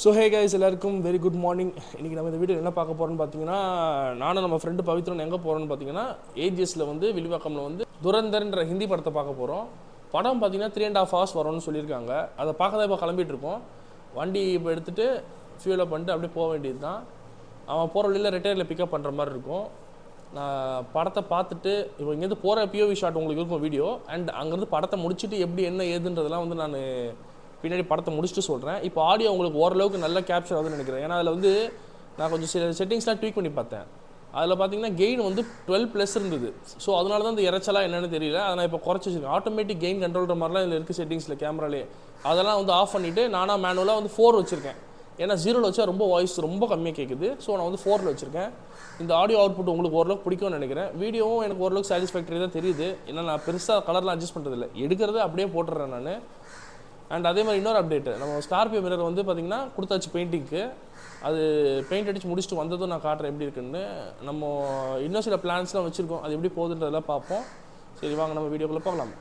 So hey guys எல்லாருக்கும் very good morning. இன்றைக்கி நம்ம இந்த வீடியோ என்ன பார்க்க போகிறோன்னு பார்த்தீங்கன்னா, நானும் நம்ம ஃப்ரெண்டு பவித்ரன் எங்கே போகிறோன்னு பார்த்தீங்கன்னா, ஏஜிஎஸில் வந்து வில்லிவாக்கமில் வந்து துரந்தர்ன்ற ஹிந்தி படத்தை பார்க்க போகிறோம். படம் பார்த்தீங்கன்னா 3.5 hours வரும்னு சொல்லியிருக்காங்க. அதை பார்க்க தான் இப்போ கிளம்பிட்டு இருக்கோம். வண்டி இப்போ எடுத்துகிட்டு ஃபியூலப் பண்ணிட்டு அப்படியே போக வேண்டியது தான். அவன் போகிற வழியில் ரிட்டையரில் பிக்கப் பண்ணுற மாதிரி இருக்கும். நான் படத்தை பார்த்துட்டு இப்போ இங்கேருந்து போகிற பிஓவி ஷாட் உங்களுக்கு இருக்கும் வீடியோ, அண்ட் அங்கேருந்து படத்தை முடிச்சுட்டு எப்படி என்ன ஏதுன்றதெல்லாம் வந்து நான் பின்னாடி படத்தை முடிச்சுட்டு சொல்கிறேன். இப்போ ஆடியோ உங்களுக்கு ஓரளவுக்கு நல்லா கேப்சர் ஆகுதுன்னு நினைக்கிறேன். ஏன்னா அதில் வந்து நான் கொஞ்சம் சில செட்டிங்ஸ்லாம் ட்வீக் பண்ணி பார்த்தேன். அதில் பார்த்தீங்கன்னா கெயின் வந்து 12+ இருந்தது. ஸோ அதனால தான் இந்த இறைச்சலாக என்னென்னு தெரியல. அதை நான் இப்போ குறைச்சி வச்சுருக்கேன். ஆட்டோமேட்டிக் கெயின் கண்ட்ரோல்ற மாதிரிலாம் இதில் இருக்குது செட்டிங்ஸில் கேமராலே. அதெல்லாம் வந்து ஆஃப் பண்ணிவிட்டு நானாக மேனுவலாக வந்து 4 வச்சுருக்கேன். ஏன்னா 0 வச்சா ரொம்ப வாய்ஸ் ரொம்ப கம்மியாக கேட்குது. ஸோ நான் வந்து 4 வச்சுருக்கேன். இந்த ஆடியோ அவுட்புட் உங்களுக்கு ஓரளவுக்கு பிடிக்கும்னு நினைக்கிறேன். வீடியோவும் எனக்கு ஓரளவுக்கு சாட்டிஸ்ஃபேக்டரி தான் தெரியுது. ஏன்னா நான் பெருசாக கலர்லாம் அட்ஜஸ்ட் பண்ணுறதில்ல, எடுக்கிறத அப்படியே போட்டுடுறேன் நான். அண்ட் அதே மாதிரி இன்னொரு அப்டேட்டு, நம்ம ஸ்கார்பியோ மிரர் வந்து பார்த்திங்கன்னா கொடுத்தாச்சு பெயிண்டிங்க்கு. அது பெயிண்ட் அடித்து முடிச்சுட்டு வந்ததும் நான் காட்டுறேன் எப்படி இருக்குன்னு. நம்ம இன்னும் சில பிளான்ஸ்லாம் வச்சுருக்கோம், அது எப்படி போகுதுன்றதெல்லாம் பார்ப்போம். சரி வாங்க நம்ம வீடியோக்குள்ளே போகலாம்.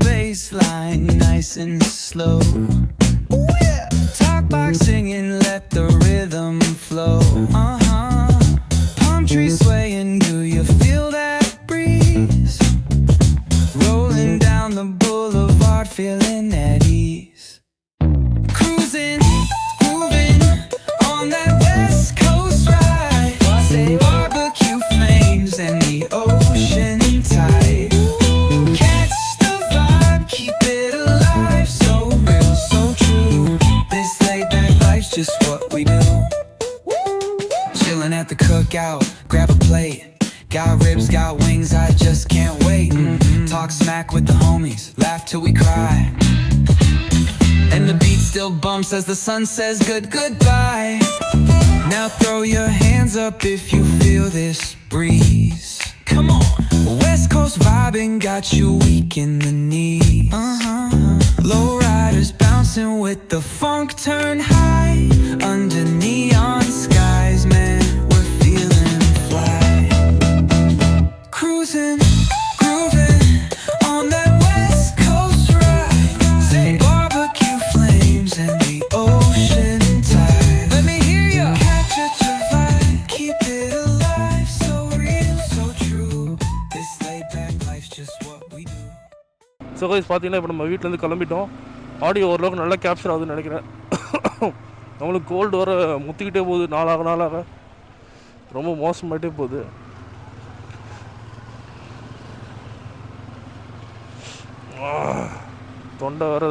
Baseline nice and slow. Ooh, yeah. Talk box singing, let the rhythm flow. Palm trees swaying, do you feel that breeze? Rolling down the boulevard, feeling at ease. Cruising, moving on that West Coast ride. Say barbecue flames and the ocean tide. Just what we do. Chillin' at the cookout, grab a plate. Got ribs, got wings, I just can't wait. Talk smack with the homies, laugh till we cry. And the beat still bumps as the sun says goodbye. Now throw your hands up if you feel this breeze. Come on. West Coast vibing got you weak in the knees. Low riders bouncing with the funk turn high. Under neon skies, man, we're feeling fly. Cruising, grooving on that West Coast ride. Say barbecue flames and the ocean tide. Let me hear ya. Catch your vibe, keep it alive. So real, so true. This laid back life's just what we do. So guys பார்த்தீங்கன்னா இப்போ நம்ம வீட்டிலேருந்து கிளம்பிட்டோம். Audio ஓரளவுக்கு நல்லா capture ஆகுதுன்னு நினைக்கிறேன். நம்மளுக்கு கோல்டு வர முத்திக்கிட்டே போகுது, நாளாக ரொம்ப மோசமாகிட்டே போகுது. தொண்டை வர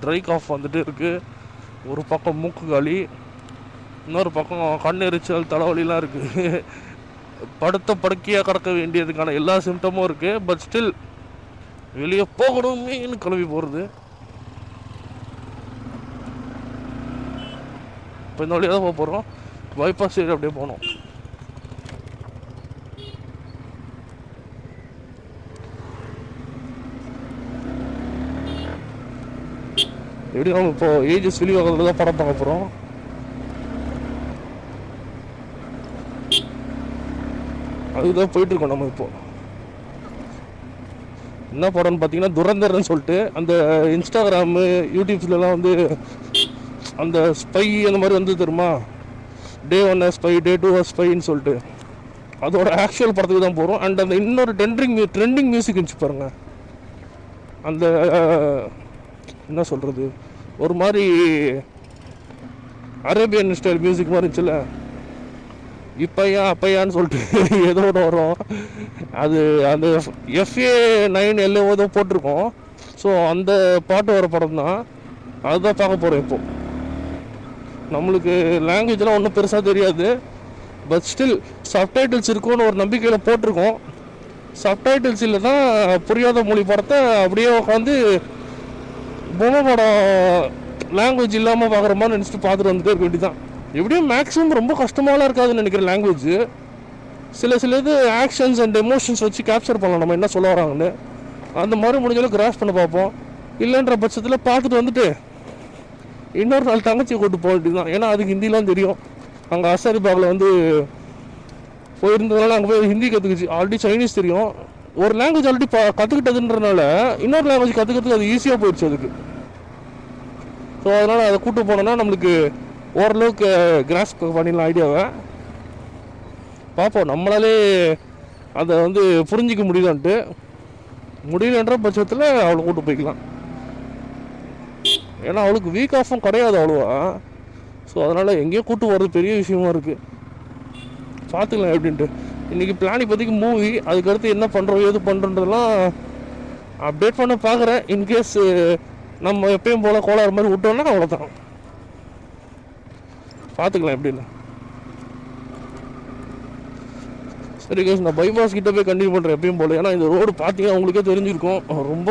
ட்ரை காஃப் வந்துட்டு இருக்குது. ஒரு பக்கம் மூக்கு காலி, இன்னொரு பக்கம் கண் எரிச்சல், தலைவலிலாம் இருக்குது. படுக்கையாக கிடக்க வேண்டியதுக்கான எல்லா சிம்டமும் இருக்குது. பட் ஸ்டில் வெளியே போகணுமேனு கிளம்பி போகிறது. இப்போ இந்த வழியாக தான் போக போகிறோம். பைபாஸ் சைடு அப்படியே போகணும். எப்படி நம்ம இப்போ ஏஜஸ் வில்லிவாக்கத்தில் தான் படம் பார்க்க போகிறோம். அதுதான் போயிட்டுருக்கோம் நம்ம இப்போ. என்ன படம்னு பார்த்தீங்கன்னா துரந்தர்னு சொல்லிட்டு, அந்த இன்ஸ்டாகிராமு யூடியூப்ஸ்லாம் வந்து அந்த ஸ்பை அந்த மாதிரி வந்து தெரியுமா, Day 1 ஸ்பை, Day 2 ஸ்பைன்னு சொல்லிட்டு, அதோட ஆக்சுவல் படத்துக்கு தான் போகிறோம். அண்ட் அந்த இன்னொரு ட்ரெண்டிங் மியூசிக் இருந்துச்சு பாருங்கள். அந்த என்ன சொல்கிறது, ஒரு மாதிரி அரேபியன் ஸ்டைல் மியூசிக் மாதிரி இருந்துச்சுல்ல, அப்பையான்னு சொல்லிட்டு ஏதோ ஒன்று வரும். அது அந்த FA9 LA ஏதோ போட்டிருக்கோம். ஸோ அந்த பாட்டு வர படம் தான், அதுதான் பார்க்க போகிறோம் இப்போது. நம்மளுக்கு லாங்குவேஜ்லாம் ஒன்றும் பெருசாக தெரியாது. பட் ஸ்டில் சப்டைட்டில்ஸ் இருக்கும்னு ஒரு நம்பிக்கையில் போட்டிருக்கோம். சப்டைட்டில்ஸ் இல்லை தான் புரியாத மொழி படத்தை அப்படியே உட்காந்து பொம்மை படம் லாங்குவேஜ் இல்லாமல் பார்க்குற மாதிரி நினச்சிட்டு பார்த்துட்டு வந்துட்டு இருக்க வேண்டியதான். எப்படியும் மேக்ஸிமம் ரொம்ப கஷ்டமாலாம் இருக்காதுன்னு நினைக்கிறேன் லாங்குவேஜ். சில இது ஆக்ஷன்ஸ் அண்ட் எமோஷன்ஸ் வச்சு கேப்சர் பண்ணலாம் நம்ம என்ன சொல்ல வராங்கன்னு. அந்த மாதிரி முடிஞ்சாலும் கிராஸ் பண்ண பார்ப்போம். இல்லைன்ற பட்சத்தில் பார்த்துட்டு வந்துட்டு இன்னொரு நாள் தங்கச்சியை கூட்டு போக வேண்டியது தான். ஏன்னா அதுக்கு ஹிந்திலாம் தெரியும். அங்கே அசாரிபாகில் வந்து போயிருந்ததுனால அங்கே போய் ஹிந்தி கற்றுக்குச்சு. ஆல்ரெடி சைனீஸ் தெரியும். ஒரு லாங்குவேஜ் ஆல்ரெடி கற்றுக்கிட்டதுன்றனால இன்னொரு லாங்குவேஜ் கற்றுக்கிறதுக்கு அது ஈஸியாக போயிடுச்சு அதுக்கு. ஸோ அதனால் அதை கூப்பிட்டு போனோன்னா நம்மளுக்கு ஓரளவுக்கு கிராஸ் பண்ணிடலாம் ஐடியாவை. பார்ப்போம் நம்மளாலே அதை வந்து புரிஞ்சிக்க முடியலான்ட்டு. முடியலன்ற பட்சத்தில் அவளை கூப்பிட்டு போய்க்கலாம். ஏன்னா அவளுக்கு வீக் ஆஃபும் கிடையாது அவ்வளோவா. ஸோ அதனால் எங்கேயோ கூப்பிட்டு போகிறது பெரிய விஷயமா இருக்குது. பார்த்துக்கலாம் எப்படின்ட்டு. இன்றைக்கி பிளான் இப்போதைக்கு மூவி, அதுக்கடுத்து என்ன பண்ணுறோம் எது பண்ணுறோன்றதெல்லாம் அப்டேட் பண்ண பார்க்குறேன். இன்கேஸ் நம்ம எப்பயும் போல் கோளாறு மாதிரி விட்டோம்னா அவ்வளோதான், பார்த்துக்கலாம் எப்படின்னு. சரி கேஸ், நான் பைபாஸ் கிட்டே போய் கண்டினியூ பண்ணுறேன் எப்பயும் போல். ஏன்னா இந்த ரோடு பார்த்தீங்கன்னா உங்களுக்கே தெரிஞ்சிருக்கும், ரொம்ப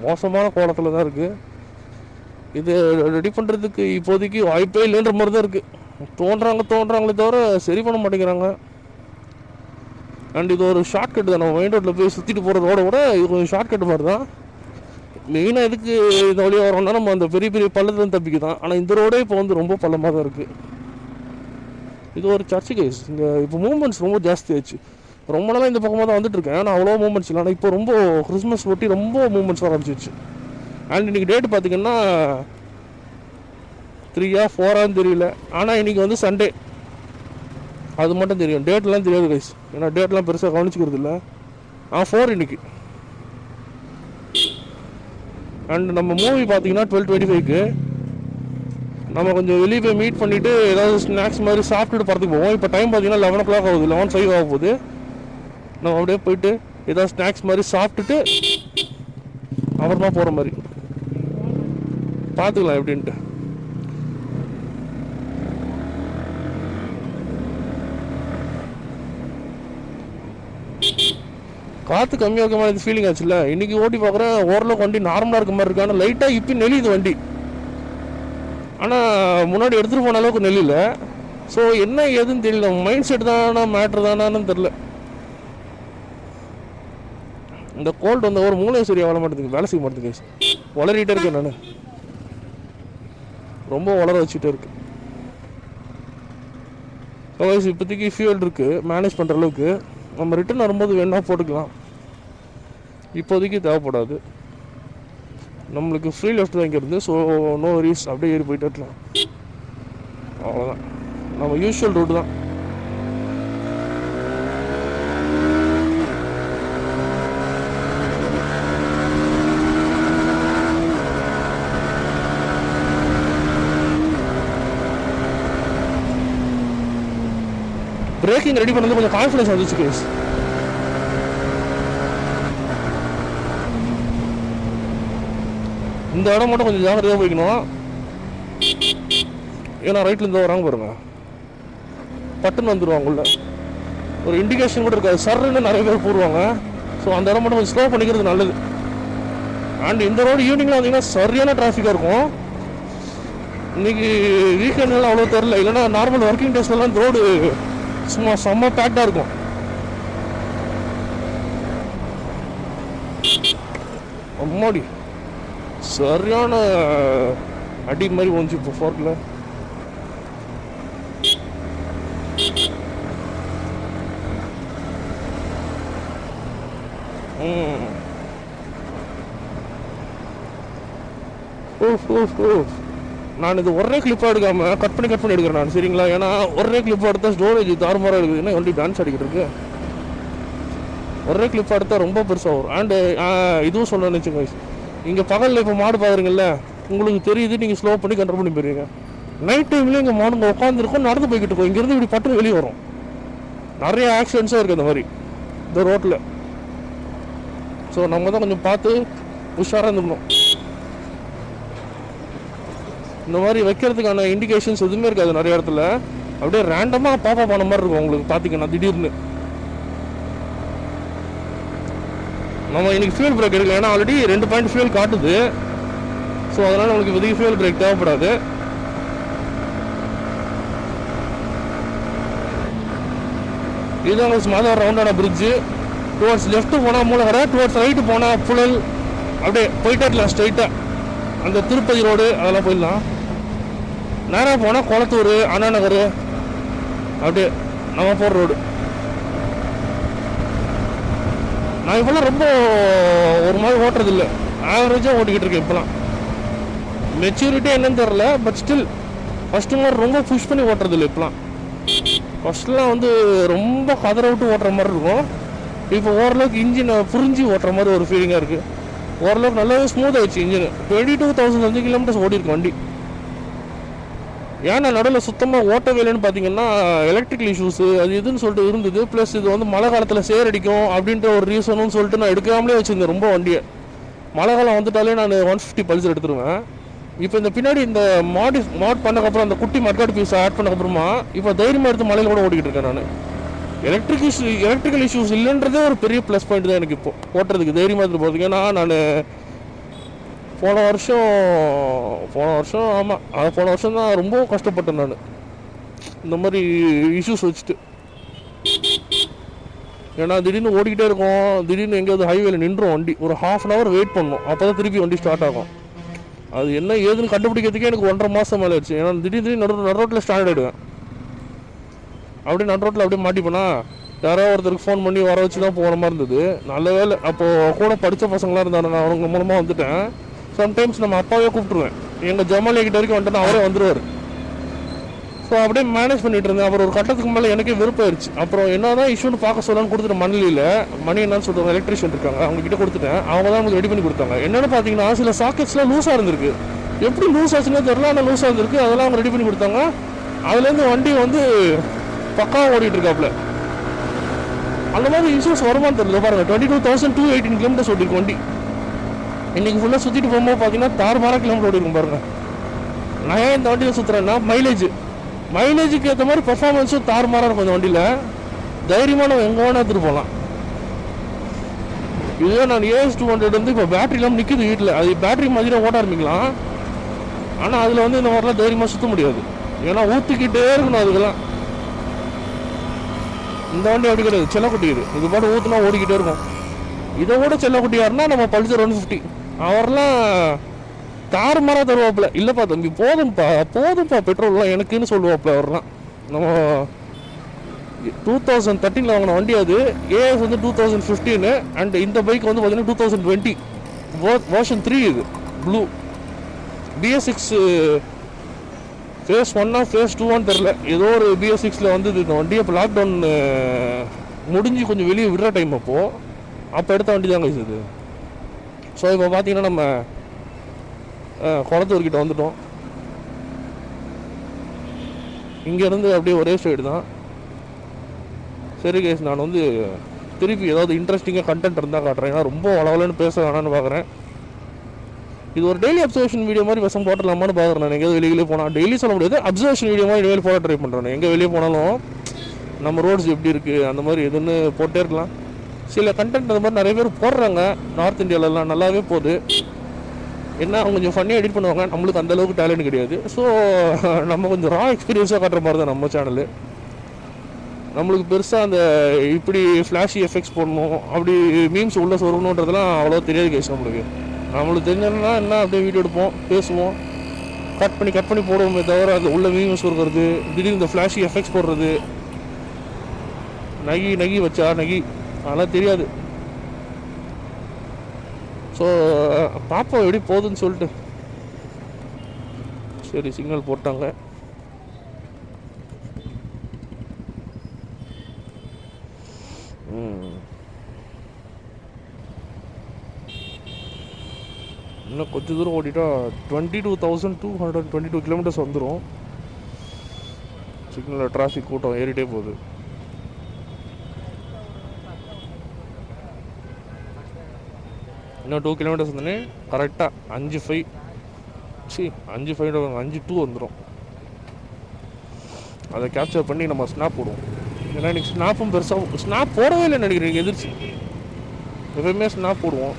மோசமான கோலத்தில் தான் இருக்குது. இது ரெடி பண்ணுறதுக்கு இப்போதைக்கு வாய்ப்பே இல்லைன்ற மாதிரி தான் இருக்குது. தோன்றாங்களே தவிர சரி பண்ண மாட்டேங்கிறாங்க. அண்ட் இது ஒரு ஷார்ட்கட் தான். நம்ம மெயின் ரோட்டில் போய் சுற்றிட்டு போகிற ரோட விட இது கொஞ்சம் ஷார்ட்கட் மாதிரி தான். மெயினாக எதுக்கு இந்த வழியாக வரோம்னா நம்ம அந்த பெரிய பெரிய பள்ளத்துலேருந்து தப்பிக்கு தான். ஆனால் இந்த ரோடே இப்போ வந்து ரொம்ப பள்ளமாக தான் இருக்குது. இது ஒரு சர்ச்சு கேஸ். இங்கே இப்போ மூமெண்ட்ஸ் ரொம்ப ஜாஸ்தி ஆச்சு. ரொம்ப நாளாக இந்த பக்கமாக தான் வந்துட்டுருக்கேன். ஆனால் அவ்வளோ மூமெண்ட்ஸ் இல்லை. ஆனால் இப்போ ரொம்ப கிறிஸ்மஸ் ஒட்டி ரொம்ப மூமெண்ட்ஸ் ஆரம்பிச்சிச்சு. அண்ட் இன்றைக்கி டேட்டு பார்த்திங்கன்னா 3 or 4 தெரியல. ஆனால் இன்றைக்கி வந்து சண்டே, அது மட்டும் தெரியும். டேட்லாம் தெரியாது கைஸ், ஏன்னா டேட்லாம் பெருசாக கவனிச்சிக்கிறது இல்லை. 4 இன்றைக்கி. அண்ட் நம்ம மூவி பார்த்தீங்கன்னா 12:25க்கு நம்ம கொஞ்சம் வெளியே போய் மீட் பண்ணிவிட்டு ஏதாவது ஸ்நாக்ஸ் மாதிரி சாப்பிட்டுட்டு படத்துக்கு போவோம். இப்போ டைம் பார்த்தீங்கன்னா 11 o'clock ஆகுது, 11:05 ஆக போகுது. நம்ம அப்படியே போயிட்டு ஏதாவது ஸ்நாக்ஸ் மாதிரி சாப்பிட்டுட்டு அப்புறமா போகிற மாதிரி பார்த்துக்கலாம் எப்படின்ட்டு. காற்று கம்மியாக இருக்க மாதிரி ஃபீலிங் ஆச்சுல்ல. இன்றைக்கி ஓட்டி பார்க்குறேன், ஓரளவுக்கு வண்டி நார்மலாக இருக்க மாதிரி இருக்கு. ஆனால் லைட்டாக இப்போ நெளியுது வண்டி. ஆனால் முன்னாடி எடுத்துகிட்டு போன அளவுக்கு நெளியில. ஸோ என்ன ஏதுன்னு தெரியல. மைண்ட் செட் தானா மேட்ரு தானான்னு தெரில. இந்த கோல்டு வந்த ஒரு மூளை சரியாக வளர மாட்டேங்குது, வேலை செய்ய மாட்டேங்குது. வளரிட்டே இருக்கேன் நான், ரொம்ப வளர வச்சுட்டே இருக்கு. இப்போதைக்கு ஃபியூல் இருக்குது மேனேஜ் பண்ணுற அளவுக்கு. நம்ம ரிட்டர்ன் வரும்போது வேணால் போட்டுக்கலாம், இப்போதைக்கு தேவைப்படாது. நம்மளுக்கு ஃப்ரீ லெஃப்ட் தான் இங்கே இருந்து. ஸோ நோ வரிஸ், அப்படியே ஏறி போயிட்டு இருக்கலாம். அவ்வளோதான், நம்ம யூஷுவல் ரூட் தான். பிரேக்கிங் ரெடி பண்ணது கொஞ்சம் கான்ஃபிடன்ஸ் வந்துச்சு கேஸ். இந்த இடம் மட்டும் கொஞ்சம் ஜாகிரதையாக போய்க்கணும். ஏன்னா ரைட்டில் இருந்து வராங்க பாருங்க, பட்டுன்னு வந்துடுவாங்க உள்ள. ஒரு இண்டிகேஷன் கூட இருக்காது, சர்ன்னு நிறைய பேர் போடுவாங்க. ஸோ அந்த இடம் மட்டும் கொஞ்சம் ஸ்லோ பண்ணிக்கிறது நல்லது. அண்ட் இந்த ரோடு ஈவினிங்கில் வந்தீங்கன்னா சரியான டிராஃபிக்காக இருக்கும். இன்றைக்கி வீக்கெண்ட்லாம் அவ்வளோ தெரில, இல்லைன்னா நார்மல் ஒர்க்கிங் டேஸ்லாம் இந்த ரோடு சும்மா செம்ம பேக்டாக இருக்கும். அம்மாடி சரியான அடி மாதிரி வந்துச்சு இப்போ ஃபோர்க்கில். நான் இது ஒரே கிளிப்பாக எடுக்காமல் கட் பண்ணி எடுக்கிறேன் நான், சரிங்களா? ஏன்னா ஒரே கிளிப்பாக எடுத்தால் ஸ்டோரேஜ் தாறுமாறாக இருக்குதுன்னா வண்டி டான்ஸ் அடிக்கிட்டு இருக்கு. ஒரே கிளிப்பாக எடுத்தால் ரொம்ப பெருசாக வரும். அண்டு இதுவும் சொல்ல நினச்சிங்க, இங்கே பகலில் இப்போ மாடு பார்க்குறீங்கல்ல, உங்களுக்கு தெரியுது, நீங்கள் ஸ்லோ பண்ணி கண்ட்ரோல் பண்ணி போயிருவீங்க. நைட் டைம்லேயும் இங்கே மாடுங்க உட்காந்துருக்கும், நடந்து போய்கிட்டு இருக்கோம். இங்கேருந்து இப்படி பட்டு வெளியே வரும். நிறைய ஆக்சிடென்ட்ஸாக இருக்குது அந்த மாதிரி இந்த ரோட்டில். ஸோ நம்ம தான் கொஞ்சம் பார்த்து உஷாராக இருந்துக்கணும். இந்த மாதிரி வைக்கிறதுக்கான இண்டிகேஷன்ஸ் எதுவுமே இருக்காது நிறைய இடத்துல. அப்படியே ரேண்டமாக பாப்பா பண்ண மாதிரி இருக்கும் உங்களுக்கு பார்த்தீங்கன்னா திடீர்னு. நம்ம இன்னைக்கு ஃபியூல் பிரேக் எடுக்கல, ஏன்னா ஆல்ரெடி 2 பாயிண்ட் ஃபியூல் காட்டுது. ஸோ அதனால் நம்மளுக்கு இப்போதைக்கு ஃபியூல் பிரேக் தேவைப்படாது. இதுதான் மாதவரம் ரவுண்டான பிரிட்ஜு. டுவர்ட்ஸ் லெஃப்ட்டு போனால் மூலகரை, டுவர்ட்ஸ் ரைட்டு போனால் புழல். அப்படியே போயிட்டே இருக்கலாம் ஸ்ட்ரைட்டாக. அந்த திருப்பதி ரோடு அதெல்லாம் போயிடலாம். நேராக போனால் குளத்தூர், அண்ணா நகர், அப்படியே நம்ம போகிற ரோடு. நான் இப்போலாம் ரொம்ப ஒரு மாதிரி ஓட்டுறது இல்லை, ஆவரேஜாக ஓட்டிக்கிட்டு இருக்கேன் இப்போலாம். மெச்சூரிட்டி என்னன்னு தெரில, பட் ஸ்டில் ஃபஸ்ட்டு மாதிரி ரொம்ப புஷ் பண்ணி ஓட்டுறது இல்லை இப்போலாம். ஃபஸ்ட்லாம் வந்து ரொம்ப கதற விட்டு ஓட்டுற மாதிரி இருக்கும். இப்போ ஓரளவுக்கு இன்ஜினை புரிஞ்சு ஓட்டுற மாதிரி ஒரு ஃபீலிங்காக இருக்குது. ஓரளவுக்கு நல்லாவே ஸ்மூத் ஆகிடுச்சு இன்ஜின். 22,000 கிலோமீட்டர்ஸ் ஓடி இருக்கு வண்டி. ஏன்னா நடுவில் சுத்தமாக ஓட்டவே இல்லைன்னு பார்த்தீங்கன்னா எலக்ட்ரிக்கல் இஷ்யூஸு அது இதுன்னு சொல்லிட்டு இருந்தது. ப்ளஸ் இது வந்து மழை காலத்தில் சேரடிக்கும் அப்படின்ற ஒரு ரீசனும் சொல்லிட்டு நான் எடுக்காமலே வச்சுருந்தேன் ரொம்ப வண்டியை. மழை காலம் வந்துட்டாலே நான் 150 பல்சர் எடுத்துருவேன். இப்போ இந்த பின்னாடி இந்த மாட் பண்ணக்கப்புறம் அந்த குட்டி மட்காட் பீஸ் ஆட் பண்ணக்கப்புறமா இப்போ தைரியமாக எடுத்து மலையில் கூட ஓடிக்கிட்டு இருக்கேன் நான். எலக்ட்ரிக்கல் இஷ்யூஸ் இல்லைன்றதே ஒரு பெரிய ப்ளஸ் பாயிண்ட் தான் எனக்கு இப்போ ஓட்டுறதுக்கு தைரியமாக எடுத்து போகிறதுக்கு. ஏன்னா நான் போன வருஷம் ஆமாம், அது போன வருஷம் தான் ரொம்ப கஷ்டப்பட்டேன் நான் இந்த மாதிரி இஷ்யூஸ் வச்சுட்டு. ஏன்னா திடீர்னு ஓடிக்கிட்டே இருக்கும், திடீர்னு எங்கேயாவது ஹைவேல நின்றும் வண்டி, ஒரு ½ ஹவர் வெயிட் பண்ணணும், அப்போ தான் திருப்பி வண்டி ஸ்டார்ட் ஆகும். அது என்ன ஏதுன்னு கண்டுபிடிக்கிறதுக்கே எனக்கு 1.5 மாதம் மேலே ஆயிடுச்சு. ஏன்னா திடீர்னு நடு ரோட்டில் ஸ்டாண்ட் ஆகிடுவேன். அப்படியே நடு ரோட்டில் அப்படியே மாட்டிப்போனா யாரோ ஒருத்தருக்கு ஃபோன் பண்ணி வர வச்சு தான் போகிற மாதிரி இருந்தது. நல்ல வேலை அப்போது கூட படித்த பசங்களாம் இருந்தாங்க, நான் அவங்க மூலமாக வந்துட்டேன். சம்டைம்ஸ் நம்ம அப்பாவே கூப்பிட்டுருவேன், எங்கள் ஜமாலியா கிட்ட வரைக்கும் வந்துட்டு அவரே வந்துடுவார். ஸோ அப்படியே மேனேஜ் பண்ணிட்டு இருந்தேன். அப்புறம் ஒரு கட்டத்துக்கு மேலே எனக்கே விருப்பாயிருச்சு. அப்புறம் என்ன தான் இஷ்யூன்னு பார்க்க சொல்லலான்னு கொடுத்துட்டு மணி என்னன்னு சொல்லுவாங்க, எலக்ட்ரிஷியன் இருக்காங்க, அவங்க கிட்ட கொடுத்துட்டேன். அவங்க தான் நமக்கு ரெடி பண்ணி கொடுத்தாங்க. என்னென்னு பார்த்தீங்கன்னா சில சாக்கெட்ஸ்லாம் லூஸாக இருந்திருக்கு. எப்படி லூஸ் ஆச்சுன்னு தெரியல, ஆனால் லூஸாக இருந்திருக்கு. அதெல்லாம் அவங்க ரெடி பண்ணி கொடுத்தாங்க. அதுலேருந்து வண்டி வந்து பக்காவாக ஓடிட்டு இருக்காப்புல. அந்த மாதிரி இஷ்யூஸ் வருமானு தெரியல. பாருங்க, 22,218 கிலோமீட்டர்ஸ் ஓடிருக்கு வண்டி. இன்றைக்கி ஃபுல்லாக சுற்றிட்டு போகும்போது பார்த்தீங்கன்னா 6 கிலோமீட்டர் ஓடிருக்கும் பாருங்கள். நான் ஏன் இந்த வண்டியில் சுற்றுறேன்னா மைலேஜுக்கு ஏற்ற மாதிரி பெர்ஃபார்மன்ஸும் தாறுமாறாக இருக்கும் இந்த வண்டியில். தைரியமாக நம்ம எங்கே வேணால் எடுத்துகிட்டு போகலாம். இதுவே நான் AS200 வந்து இப்போ பேட்டரி இல்லாமல் நிற்கிது வீட்டில். அது பேட்டரி மாதிரி ஓட்ட ஆரம்பிக்கலாம். ஆனால் அதில் வந்து இந்த மாதிரிலாம் தைரியமாக சுற்ற முடியாது. ஏன்னா ஊற்றிக்கிட்டே இருக்கணும் அதுக்கெல்லாம். இந்த வண்டி அப்படி கிடையாது, செல்லக்குட்டி. இது பாட்டு ஊற்றுனா ஓடிக்கிட்டே இருக்கும். இதை விட செல்லக்குட்டியாருன்னா நம்ம பல்சர் 150. அவரெல்லாம் தாறுமாறாக தருவாப்புல. இல்லைப்பா தம்பி, போதும்ப்பா பெட்ரோல்லாம் எனக்குன்னு சொல்லுவாப்புல. அவர்லாம் நம்ம 2013 வாங்கின வண்டி அது. ஏஎஸ் வந்து 2015. அண்ட் இந்த பைக் வந்து பார்த்தீங்கன்னா 2020 வெர்ஷன் 3. இது ப்ளூ BS6 ஃபேஸ் 1 ஃபேஸ் 2 தெரில, ஏதோ ஒரு BS6 வந்தது இந்த வண்டி. அப்போ லாக்டவுன் முடிஞ்சு கொஞ்சம் வெளியே விடுற டைம் அப்போ எடுத்த வண்டி தாங்க இது. ஸோ இப்போ பார்த்தீங்கன்னா நம்ம குளத்தூர்கிட்ட வந்துட்டோம். இங்கேருந்து அப்படியே ஒரே சைடு தான். சரி கேஸ், நான் வந்து திருப்பி ஏதாவது இன்ட்ரெஸ்டிங்காக கண்டென்ட் இருந்தால் காட்டுறேன். ஏன்னா ரொம்ப வளவலன்னு பேச வேணான்னு பார்க்குறேன். இது ஒரு டெய்லி அப்சர்வேஷன் வீடியோ மாதிரி விஷம் போட்டுடலாமான்னு பார்க்குறேன். நான் எங்கேயாவது வெளியே போனால் டெய்லி சொல்ல முடியாது, அப்சர்வேஷன் வீடியோ மாதிரி இனிமேல் போட ட்ரை பண்ணுறேன். எங்கே வெளியே போனாலும் நம்ம ரோட்ஸ் எப்படி இருக்குது அந்த மாதிரி எதுன்னு போட்டே இருக்கலாம். சில கண்டென்ட் அந்த மாதிரி நிறைய பேர் போடுறாங்க நார்த் இந்தியாவிலலாம், நல்லாவே போகுது. என்ன அவங்க கொஞ்சம் ஃபன்னியாக எடிட் பண்ணுவாங்க, நம்மளுக்கு அந்தளவுக்கு டேலண்ட் கிடையாது. ஸோ நம்ம கொஞ்சம் ரா எக்ஸ்பீரியன்ஸாக காட்டுற மாதிரி தான் நம்ம சேனலு. நம்மளுக்கு பெருசாக அந்த இப்படி ஃப்ளாஷி எஃபெக்ட்ஸ் போடணும், அப்படி மீம்ஸ் உள்ளே சொல்லணுன்றதெல்லாம் அவ்வளோ தெரியாது கேஸ். நம்மளுக்கு தெரிஞ்சதுன்னா என்ன, அப்படியே வீடியோ எடுப்போம், பேசுவோம், கட் பண்ணி போடுவோமே தவிர அது உள்ள மீம்ஸ் கொடுக்குறது, திடீர்னு இந்த ஃப்ளாஷி எஃபெக்ட்ஸ் போடுறது, நகி வச்சா அதெல்லாம் தெரியாது. ஸோ பாப்போம் எப்படி போகுதுன்னு சொல்லிட்டு. சரி, சிக்னல் போட்டாங்க. இன்னும் கொஞ்சம் தூரம் ஓடிட்டா 22,222 கிலோமீட்டர்ஸ் வந்துடும். சிக்னலில் டிராஃபிக் கூட்டம் ஏறிட்டே போகுது. இன்னும் 2 கிலோமீட்டர்ஸ் வந்தோடனே கரெக்டாக 5.2 வந்துடும். அதை கேப்சர் பண்ணி நம்ம ஸ்னாப் போடுவோம். ஏன்னா இன்றைக்கி ஸ்னாப்பும் பெருசாக ஸ்னாப் போடவே இல்லைன்னு நினைக்கிறேன். எதிர்த்து எப்பயுமே ஸ்னாப் போடுவோம்.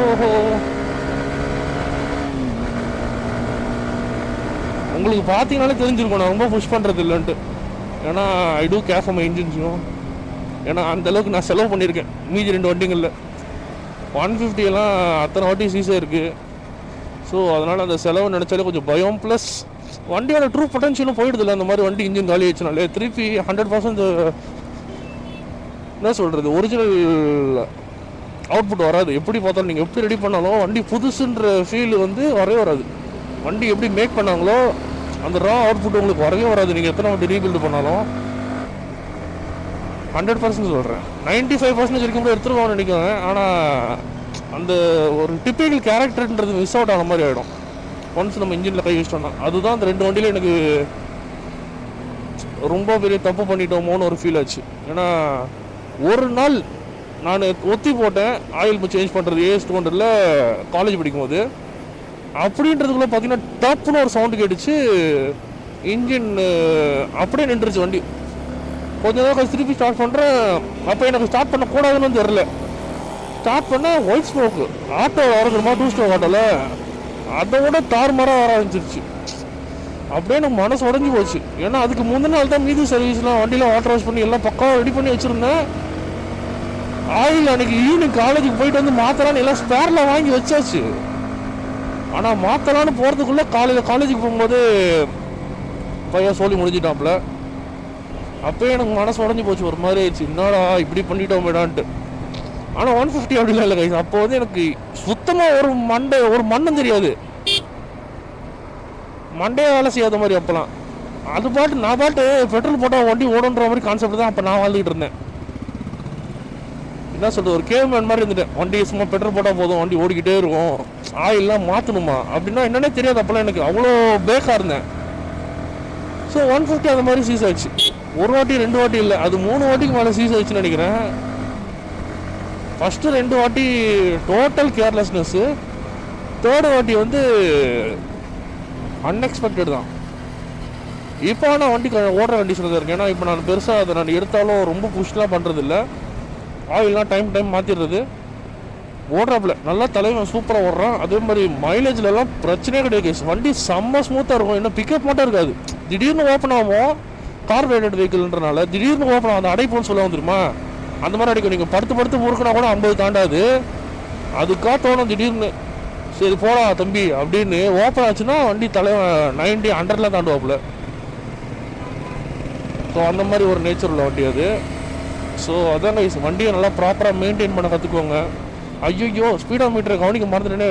ஓஹோ, உங்களுக்கு பார்த்தீங்கனாலே தெரிஞ்சிருக்கும் நான் ரொம்ப புஷ் பண்ணுறது இல்லைன்ட்டு. ஏன்னா ஐ டூ கேர் ஃபார் மை இன்ஜின்ஸும். ஏன்னா அந்தளவுக்கு நான் செலவு பண்ணியிருக்கேன் மீதி 2 வண்டிங்களில். 150 எல்லாம் அத்தனை வாட்டி சீஸே இருக்குது. ஸோ அதனால் அந்த செலவு நினச்சாலே கொஞ்சம் பயம். ப்ளஸ் வண்டியோட ட்ரூ பொட்டன்ஷியலும் போயிடுதில்ல அந்த மாதிரி வண்டி இன்ஜின் காலி ஆயிடுச்சுனாலே. திருப்பி 100% என்ன சொல்கிறது, ஒரிஜினல் அவுட்புட் வராது. எப்படி பார்த்தாலும் நீங்கள் எப்படி ரெடி பண்ணாலும் வண்டி புதுசுன்ற ஃபீல் வந்து வரவே வராது. வண்டி எப்படி மேக் பண்ணாங்களோ அந்த ரா அவுட்புட் உங்களுக்கு வரவே வராது. நீங்கள் எத்தனை வண்டி ரீபில்டு பண்ணாலும் 100% சொல்கிறேன், 95% வரைக்கும் கூட எடுத்துருவான்னு நினைக்கிறேன். ஆனால் அந்த ஒரு டிப்பிக்கல் கேரக்டர்ன்றது மிஸ் அவுட் ஆன மாதிரி ஆகிடும் ஒன்ஸ் நம்ம இன்ஜினில் கை வச்சிட்டோம்னா. அதுதான் அந்த 2 வண்டியில் எனக்கு ரொம்ப பெரிய தப்பு பண்ணிட்டோமோன்னு ஒரு ஃபீல் ஆச்சு. ஏன்னா ஒரு நாள் நான் ஒத்தி போட்டேன் ஆயில் சேஞ்ச் பண்ணுறது AS200ல் காலேஜ் படிக்கும்போது. அப்படின்றதுக்குள்ளே பார்த்தீங்கன்னா டப்புன்னு ஒரு சவுண்டு கேட்டுச்சு. இன்ஜின் அப்படியே நின்றுச்சு வண்டி. கொஞ்ச நேரம் திருப்பி ஸ்டார்ட் பண்ணுறேன். அப்போ எனக்கு ஸ்டார்ட் பண்ணக்கூடாதுன்னு தெரில. ஸ்டார்ட் பண்ண ஒயிட் ஸ்மோக்கு ஆட்டோ வரதுமா 2 ஸ்டோக் ஆட்டோவில் அதை விட தாறுமாறாக வர ஆரம்பிச்சிருச்சு. அப்படியே எனக்கு மனசு உடஞ்சி போச்சு. ஏன்னா அதுக்கு முந்தின நாள் தான் மீது சர்வீஸ்லாம் வண்டியில் வாட்டர் வாஷ் பண்ணி எல்லாம் பக்காவாக ரெடி பண்ணி வச்சுருந்தேன். ஆயில் அன்றைக்கி ஈவினிங் காலேஜுக்கு போயிட்டு வந்து மாற்றலான்னு எல்லாம் ஸ்பேரில் வாங்கி வச்சாச்சு. ஆனால் மாற்றலான்னு போகிறதுக்குள்ளே காலேஜுக்கு போகும்போது பையன் சொல்லி முடிஞ்சிட்டாப்புல. அப்போயே எனக்கு மனசு உடஞ்சி போச்சு. ஒரு மாதிரி ஆயிடுச்சு, என்னடா இப்படி பண்ணிட்டோம் மேடான்ட்டு. ஆனால் 150 அப்படிலாம் இல்லை கைஸ். அப்போ வந்து எனக்கு சுத்தமாக ஒரு மண்ணும் தெரியாது, மண்டையே வேலை செய்யாத மாதிரி. அப்போலாம் அது பாட்டு நான் பாட்டு பெட்ரோல் போட்டால் வண்டி ஓடுன்ற மாதிரி கான்செப்ட் தான் அப்போ நான் வாழ்ந்துக்கிட்டு இருந்தேன். என்ன சொல்கிறது, ஒரு கேவ்மேன் மாதிரி இருந்துட்டேன். வண்டி சும்மா பெட்ரோல் போட்டால் போதும், வண்டி ஓடிக்கிட்டே இருக்கும், ஆயிலெலாம் மாற்றணுமா அப்படின்னா என்னன்னே தெரியாது. அப்போலாம் எனக்கு அவ்வளோ பேக்காக இருந்தேன். ஸோ 150 அந்த மாதிரி சீஸ் ஆயிடுச்சு. ஒரு வாட்டி 2 வாட்டி இல்லை, அது 3 வாட்டிக்கு மேலே சீஸ் ஆயிடுச்சுன்னு நினைக்கிறேன். ஃபஸ்ட்டு 2 வாட்டி டோட்டல் கேர்லெஸ்னஸ்ஸு, 3rd வாட்டி வந்து அன்எக்ஸ்பெக்டட் தான். இப்போ ஆனால் வண்டி ஓடுற கண்டிஷனில் தான் இருக்கேன். ஏன்னா இப்போ நான் பெருசாக அதை நான் எடுத்தாலும் ரொம்ப புஷ்லாம் பண்ணுறதில்ல. ஆயிலெலாம் டைம் மாற்றிடுறது. ஓடுறாப்புல நல்லா தலைவன் சூப்பராக ஓடுறான். அதே மாதிரி மைலேஜ்லலாம் பிரச்சனையே கிடையாது. வண்டி செம்ம ஸ்மூத்தாக இருக்கும். இன்னும் பிக்கப் மட்டும் இருக்காது. திடீர்னு ஓப்பன் ஆகும், கார்பரேட்டட் வெஹிக்கிள்ன்றனால திடீர்னு ஓப்பன் ஆகும். அந்த அடைப்புன்னு சொல்ல வந்துருமா, அந்த மாதிரி அடைக்கும். நீங்கள் படுத்து ஊருக்குனா கூட 50 தாண்டாது. அதுக்காக தோணும் திடீர்னு, சரி போடா தம்பி அப்படின்னு ஓப்பன் ஆச்சுன்னா வண்டி தலைவன் 90 100ல் தாண்டுவாப்புல. ஸோ அந்த மாதிரி ஒரு நேச்சர் உள்ள வண்டி அது. ஸோ அதான் வண்டியை நல்லா ப்ராப்பராக மெயின்டைன் பண்ண கற்றுக்குவாங்க. ஐயோ ஸ்பீடோ மீட்டரை கவனிக்க மறந்துட்டேனே,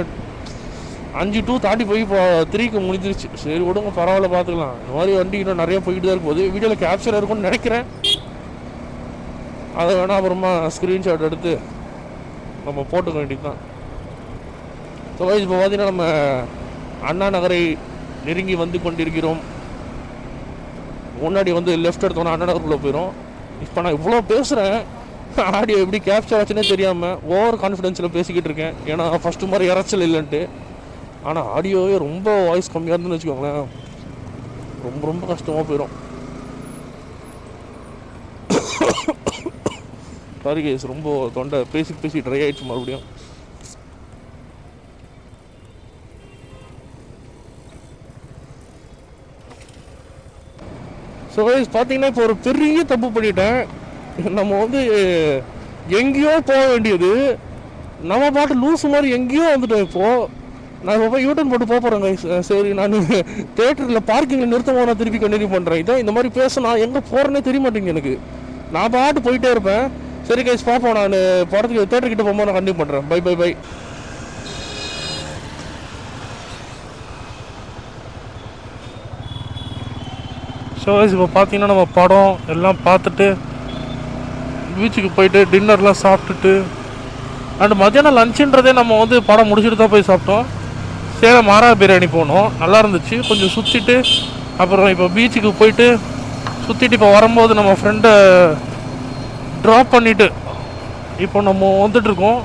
5-2 தாண்டி போய் இப்போ 3க்கு முடிஞ்சிருச்சு. சரி விடுங்க, பரவாயில்ல பார்த்துக்கலாம். இந்த மாதிரி வண்டி இன்னும் நிறைய போய்கிட்டு தான் இருக்கும்போது வீடியோவில் கேப்சர் இருக்கும்னு நினைக்கிறேன். அதை வேணால் அப்புறமா ஸ்க்ரீன்ஷாட் எடுத்து நம்ம போட்டுக்க வேண்டியது தான். ஸோ இப்போ பார்த்தீங்கன்னா நம்ம அண்ணா நகரை நெருங்கி வந்து கொண்டிருக்கிறோம். முன்னாடி வந்து லெஃப்ட் எடுத்தோன்னா அண்ணா நகருக்குள்ளே போயிடும். இப்போ நான் இவ்வளோ பேசுகிறேன், ஆடியோ எப்படி கேப்சர் ஆச்சுன்னே தெரியாமல் ஓவர் கான்ஃபிடென்ஸில் பேசிக்கிட்டு இருக்கேன். ஏன்னா ஃபஸ்ட்டு மாதிரி இறைச்சல் இல்லைன்ட்டு. ஆனால் ஆடியோவே ரொம்ப வாய்ஸ் கம்மியாக இருந்துன்னு வச்சுக்கோங்களேன், ரொம்ப கஷ்டமாக போயிடும். சாரி கேஸ், ரொம்ப தொண்டை பேசி ட்ரை ஆகிடுச்சு மறுபடியும். ஸோ பார்த்தீங்கன்னா இப்போ ஒரு பெரிய தப்பு பண்ணிட்டேன். நம்ம வந்து எங்கேயோ போக வேண்டியது, நம்ம பாட்டு லூஸ் மாதிரி எங்கேயோ வந்துட்டோம். இப்போது நான் இப்போ போய் யூட்டன் போட்டு போகிறேங்க. சரி நான் தேட்டரில் பார்க்கிங்கில் நிறுத்தமாக நான் திருப்பி கண்டினியூ பண்ணுறேன். இதான் இந்த மாதிரி பேசினா எங்கே போகிறேன்னே தெரிய மாட்டேங்க எனக்கு. நான் பாட்டு போயிட்டே இருப்பேன். சரி கைஸ் பார்ப்போம், நான் படத்துக்கு தேட்டர்கிட்ட போகும்போது நான் கண்டினியூ பண்ணுறேன். பை. ஸோ இப்போ பார்த்தீங்கன்னா நம்ம படம் எல்லாம் பார்த்துட்டு பீச்சுக்கு போயிட்டு டின்னர்லாம் சாப்பிட்டுட்டு அண்ட் மத்தியானம் லஞ்சுன்றதே நம்ம வந்து படம் முடிச்சுட்டு தான் போய் சாப்பிட்டோம். சேலம் மாரா பிரியாணி போனோம், நல்லா இருந்துச்சு. கொஞ்சம் சுற்றிட்டு அப்புறம் இப்போ பீச்சுக்கு போயிட்டு சுற்றிட்டு இப்போ வரும்போது நம்ம ஃப்ரெண்டை ட்ராப் பண்ணிவிட்டு இப்போ நம்ம வந்துட்டுருக்கோம்.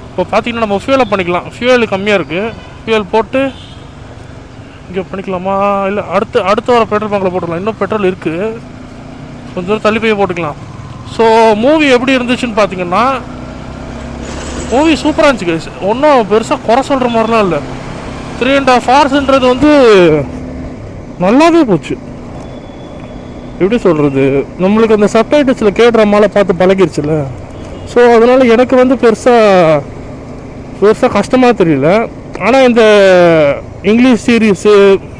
இப்போ பார்த்தீங்கன்னா நம்ம ஃபியூலை பண்ணிக்கலாம். ஃபியூல் கம்மியாக இருக்குது, ஃபியூல் போட்டு இங்கே பண்ணிக்கலாமா, இல்லை அடுத்த வர பெட்ரோல் பங்கில் போட்டுக்கலாம். இன்னும் பெட்ரோல் இருக்குது, கொஞ்சம் தூரம் தள்ளி போய் போட்டுக்கலாம். ஸோ மூவி எப்படி இருந்துச்சுன்னு பார்த்தீங்கன்னா, மூவி சூப்பராக இருந்துச்சு கைஸ். ஒன்றும் பெருசாக குறை சொல்கிற மாதிரிலாம் இல்லை. 3.5 hours வந்து நல்லாவே போச்சு. எப்படி சொல்கிறது, நம்மளுக்கு அந்த சப்டைட்டில்ஸில் கேட்குற மாதிரி பார்த்து பழகிருச்சுல. ஸோ அதனால் எனக்கு வந்து பெருசாக பெருசாக கஷ்டமாக தெரியல. ஆனால் இந்த இங்கிலீஷ் சீரீஸு,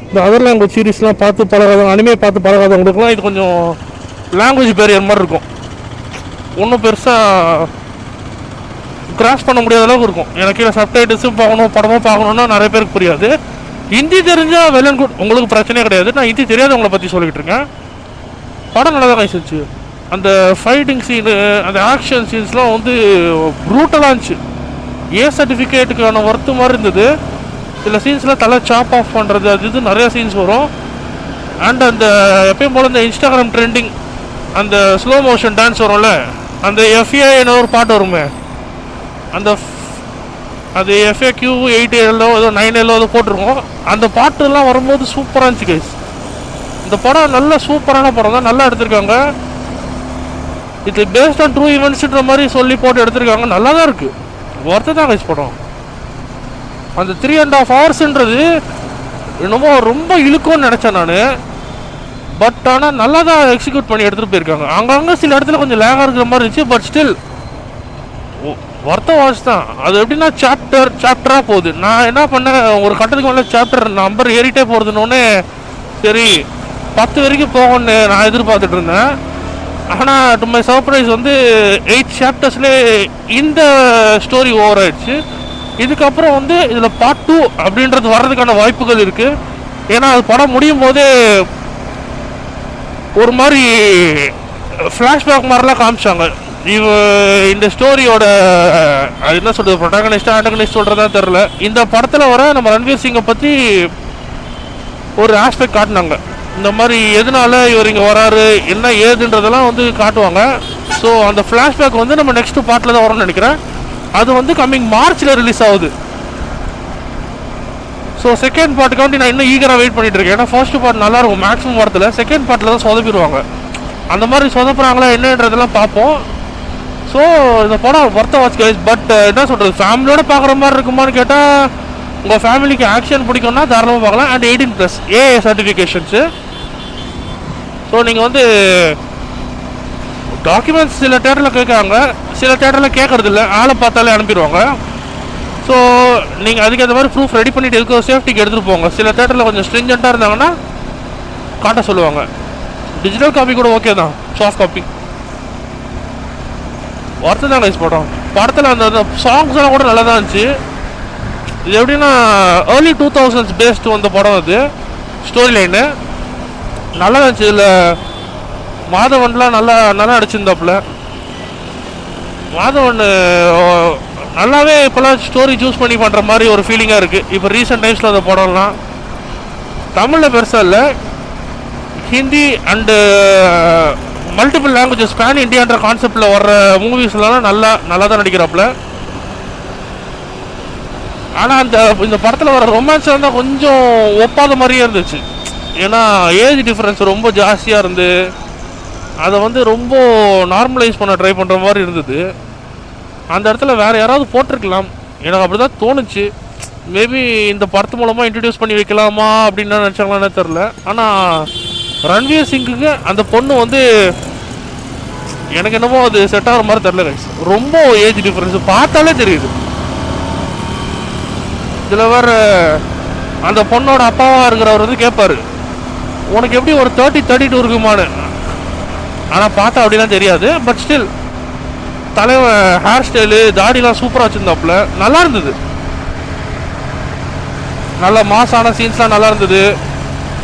இந்த அதர் லாங்குவேஜ் சீரீஸ்லாம் பார்த்து பழகாதவங்க, அனிமே பார்த்து பழகாதவங்களுக்குலாம் இது கொஞ்சம் லாங்குவேஜ் பேரியர் மாதிரி இருக்கும். ஒன்றும் பெருசாக கிராஸ் பண்ண முடியாத அளவுக்கு இருக்கும். எனக்கு கீழே சப்டைட்டில்ஸும் பார்க்கணும், படமும் பார்க்கணுன்னா நிறைய பேருக்கு புரியாது. ஹிந்தி தெரிஞ்சால் வெல் அண்ட் குட், உங்களுக்கு பிரச்சனையே கிடையாது. நான் ஹிந்தி தெரியாதவங்களை பற்றி சொல்லிக்கிட்டு இருக்கேன். படம் நல்லா தான் கைசிச்சு. அந்த ஃபைட்டிங் சீனு, அந்த ஆக்ஷன் சீன்ஸ்லாம் வந்து ப்ரூட்டலாக இருந்துச்சு. ஏ சர்டிஃபிகேட்டுக்கான ஒர்த்து மாதிரி இருந்தது. சில சீன்ஸில் தலை சாப் ஆஃப் பண்ணுறது, அது இது நிறையா சீன்ஸ் வரும். அண்ட் அந்த எப்பயும் போல் இந்த இன்ஸ்டாகிராம் ட்ரெண்டிங் அந்த ஸ்லோ மோஷன் டான்ஸ் வரும்ல, அந்த எஃப்ஏன்னு ஒரு பாட்டு வருமே, அந்த அது FAQ 8L ஏதோ 9L ஏதோ போட்டிருக்கோம். அந்த பாட்டுலாம் வரும்போது சூப்பராக இருந்துச்சு கைஸ். இந்த படம் நல்ல சூப்பரான படம் தான், நல்லா எடுத்திருக்காங்க. இது பேஸ்ட் ஆன் ட்ரூ ஈவெண்ட்ஸ்ன்ற மாதிரி சொல்லி போட்டு எடுத்திருக்காங்க. நல்லா தான் இருக்குது, ஒர்த்து தான் கைஸ் படம். அந்த 3.5 ஹவர்ஸ்ன்றது என்னமோ ரொம்ப இழுக்கும்னு நினச்சேன் நான். பட் ஆனால் நல்லா தான் எக்ஸிக்யூட் பண்ணி எடுத்துகிட்டு போயிருக்காங்க. அங்கங்கே சில இடத்துல கொஞ்சம் லேகாக இருக்கிற மாதிரி இருந்துச்சு. பட் ஸ்டில் ஒர்த்த வாட்ச் தான். அது எப்படின்னா சாப்டராக போகுது. நான் என்ன பண்ணேன், ஒரு கட்டத்துக்கு மேலே சாப்டர் நம்பர் ஏறிட்டே போகிறதுனோடனே சரி 10 வரைக்கும் போகணுன்னு நான் எதிர்பார்த்துட்டு இருந்தேன். ஆனால் டு மை சர்ப்ரைஸ் வந்து 8 சாப்டர்ஸ்லேயே இந்த ஸ்டோரி ஓவர் ஆயிடுச்சு. இதுக்கப்புறம் வந்து இதில் பார்ட் 2 அப்படின்றது வர்றதுக்கான வாய்ப்புகள் இருக்குது. ஏன்னா அது படம் முடியும் போதே ஒரு மாதிரி ஃப்ளாஷ்பேக் மாதிரிலாம் காமிச்சாங்க. இந்த ஸ்டோரியோட அது என்ன சொல்கிறது, ப்ரொட்டாகனிஸ்டாக ஆண்டகனிஸ்ட் சொல்கிறதா தெரில. இந்த படத்தில் வர நம்ம ரன்வீர் சிங்கை பற்றி ஒரு ஆஸ்பெக்ட் காட்டினாங்க. இந்த மாதிரி எதனால இவர் இங்கே வராரு, என்ன ஏதுன்றதெல்லாம் வந்து காட்டுவாங்க. ஸோ அந்த ஃப்ளாஷ்பேக் வந்து நம்ம நெக்ஸ்ட்டு பார்ட்டில் தான் வரும்னு நினைக்கிறேன். அது வந்து கம்மிங் மார்ச்சில் ரிலீஸ் ஆகுது. ஸோ செகண்ட் பார்ட்டுக்காண்டி நான் இன்னும் ஈகராக வெயிட் பண்ணிட்டு இருக்கேன். ஏன்னா ஃபர்ஸ்ட் பார்ட் நல்லாயிருக்கும் மேக்ஸிமம் படத்தில், செகண்ட் பார்ட்டில் தான் சொதப்பிடுவாங்க. அந்த மாதிரி சொதப்புறாங்களா என்னன்றதெல்லாம் பார்ப்போம். ஸோ இந்த படம் ஒர்த்த வாட்ச் கைஸ். பட் என்ன சொல்கிறது, ஃபேமிலியோட பார்க்குற மாதிரி இருக்குமான்னு கேட்டால், உங்கள் ஃபேமிலிக்கு ஆக்ஷன் பிடிக்கும்னா தாராளமாக பார்க்கலாம். And 18+ A சர்டிஃபிகேஷன்ஸு. ஸோ நீங்கள் வந்து டாக்குமெண்ட்ஸ் சில தேட்டரில் கேட்குறாங்க, சில தேட்டரில் கேட்குறதில்ல, ஆளை பார்த்தாலே அனுப்பிடுவாங்க. ஸோ நீங்கள் அதுக்கேற்ற மாதிரி ப்ரூஃப் ரெடி பண்ணிவிட்டு இருக்க சேஃப்டிக்கு எடுத்துகிட்டு போங்க. சில தேட்டரில் கொஞ்சம் ஸ்ட்ரிஞ்சண்ட்டாக இருந்தாங்கன்னா காட்ட சொல்லுவாங்க. டிஜிட்டல் காப்பி கூட ஓகே தான், சாஃப்ட் காப்பி ஒர்த்து தான் கைஸ் படம். படத்தில் அந்த சாங்ஸ் எல்லாம் கூட நல்லா தான் இருந்துச்சு. இது எப்படின்னா ஏர்லி 2000s பேஸ்டு வந்த படம். அது ஸ்டோரி லைனு நல்லா இருந்துச்சு. இதில் மாதவன்லாம் நல்லா நடிச்சிருந்தாப்புல. மாதவன் நல்லாவே இப்போலாம் ஸ்டோரி சூஸ் பண்ணி பண்ணுற மாதிரி ஒரு ஃபீலிங்காக இருக்குது. இப்போ ரீசெண்ட் டைம்ஸில் அந்த படம்லாம் தமிழில் பெருசாக இல்லை, Hindi and multiple languages pan இண்டியான்ற கான்செப்டில் வர்ற மூவிஸ்லாம் நல்லா தான் நடிக்கிறாப்புல. ஆனால் இந்த படத்தில் வர ரொமான்ஸ் தான் கொஞ்சம் ஒப்பாத மாதிரியே இருந்துச்சு. ஏன்னா ஏஜ் டிஃப்ரென்ஸ் ரொம்ப ஜாஸ்தியாக இருந்து அதை வந்து ரொம்ப நார்மலைஸ் பண்ண ட்ரை பண்ணுற மாதிரி இருந்தது. அந்த இடத்துல வேறு யாராவது போட்டிருக்கலாம், எனக்கு அப்படி தான் தோணுச்சு. மேபி இந்த படத்து மூலமாக இன்ட்ரடியூஸ் பண்ணி வைக்கலாமா அப்படின்னு நினச்சாங்களான்னு தெரில. ஆனால் ரன்வீர் சிங்குக்கு அந்த பொண்ணு வந்து எனக்கு என்னமோ அது செட் ஆகிற மாதிரி தெரில கைஸ். ரொம்ப ஏஜ் டிஃப்ரென்ஸ் பார்த்தாலே தெரியுது. இதில் வேறு அந்த பொண்ணோட அப்பாவாக இருக்கிறவர் வந்து கேட்பார், உனக்கு எப்படி ஒரு 30-32 இருக்குமான்னு. ஆனால் பார்த்தா அப்படிலாம் தெரியாது. பட் ஸ்டில் தலைவன் ஹேர் ஸ்டைலு தாடிலாம் சூப்பராக வச்சுருந்தாப்புல, நல்லா இருந்தது. நல்ல மாசான சீன்ஸ்லாம் நல்லா இருந்தது.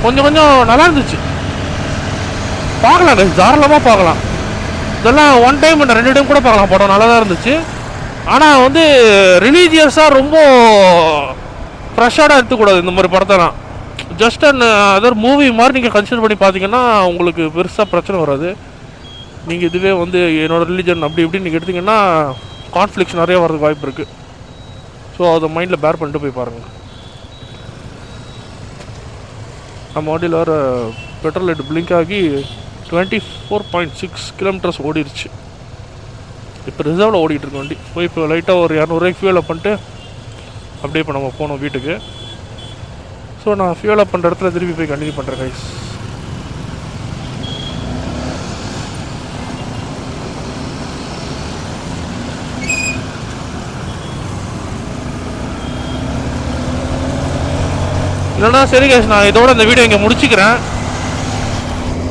கொஞ்சம் நல்லா இருந்துச்சு. பார்க்கலாம் தாராளமாக பார்க்கலாம். இதெல்லாம் 1 டைம் 2 டைம் கூட பார்க்கலாம். படம் நல்லா தான் இருந்துச்சு. ஆனால் வந்து ரிலீஜியஸாக ரொம்ப ஃப்ரெஷ்ஷாக எடுத்துக்கூடாது இந்த மாதிரி படத்தெல்லாம். ஜஸ்ட் அண்ட் அதர் மூவி மாதிரி நீங்கள் கன்சிடர் பண்ணி பார்த்தீங்கன்னா உங்களுக்கு பெருசாக பிரச்சனை வராது. நீங்கள் இதுவே வந்து என்னோடய ரிலீஜன் அப்படி இப்படின்னு நீங்கள் எடுத்திங்கன்னா கான்ஃப்ளிக்ஸ் நிறையா வரதுக்கு வாய்ப்பு இருக்குது. ஸோ அதை மைண்டில் பேர் பண்ணிட்டு போய் பாருங்கள். நம்ம வண்டியில் வர பெட்ரோல் லைட் பிளிங்க் ஆகி 24.6 கிலோமீட்டர்ஸ் ஓடிடுச்சு. இப்போ ரிசர்வில் ஓடிட்டு இருக்க வண்டி. போய் இப்போ லைட்டாக ஒரு 200 ரூபாய்க்கு ஃபியூல் அப் பண்ணிட்டு அப்படியே இப்போ நம்ம போனோம் வீட்டுக்கு. ஸோ நான் ஃபியூல் அப் பண்ணுற இடத்துல திருப்பி போய் கண்டினியூ பண்ணுறேன் கைஸ். இல்லைனா சரி கேஸ், நான் இதோட இந்த வீடியோ இங்கே முடிச்சுக்கிறேன்.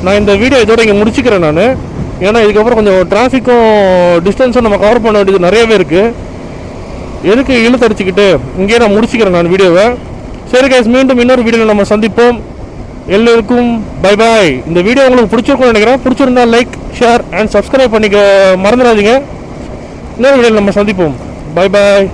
நான் ஏன்னா இதுக்கப்புறம் கொஞ்சம் டிராஃபிக்கும் டிஸ்டன்ஸும் நம்ம கவர் பண்ண வேண்டியது நிறையவே இருக்குது. எதுக்கு இழுத்தடிச்சிக்கிட்டு இங்கேயே நான் முடிச்சுக்கிறேன் நான் வீடியோவை. சரி கேஸ், மீண்டும் இன்னொரு வீடியோவில் நம்ம சந்திப்போம். எல்லோருக்கும் பை பாய். இந்த வீடியோ உங்களுக்கு பிடிச்சிருக்கும்னு நினைக்கிறேன். பிடிச்சிருந்தா லைக், ஷேர் அண்ட் சப்ஸ்கிரைப் பண்ணிக்க மறந்துடாதீங்க. இன்னொரு வீடியோவில் நம்ம சந்திப்போம். Bye bye.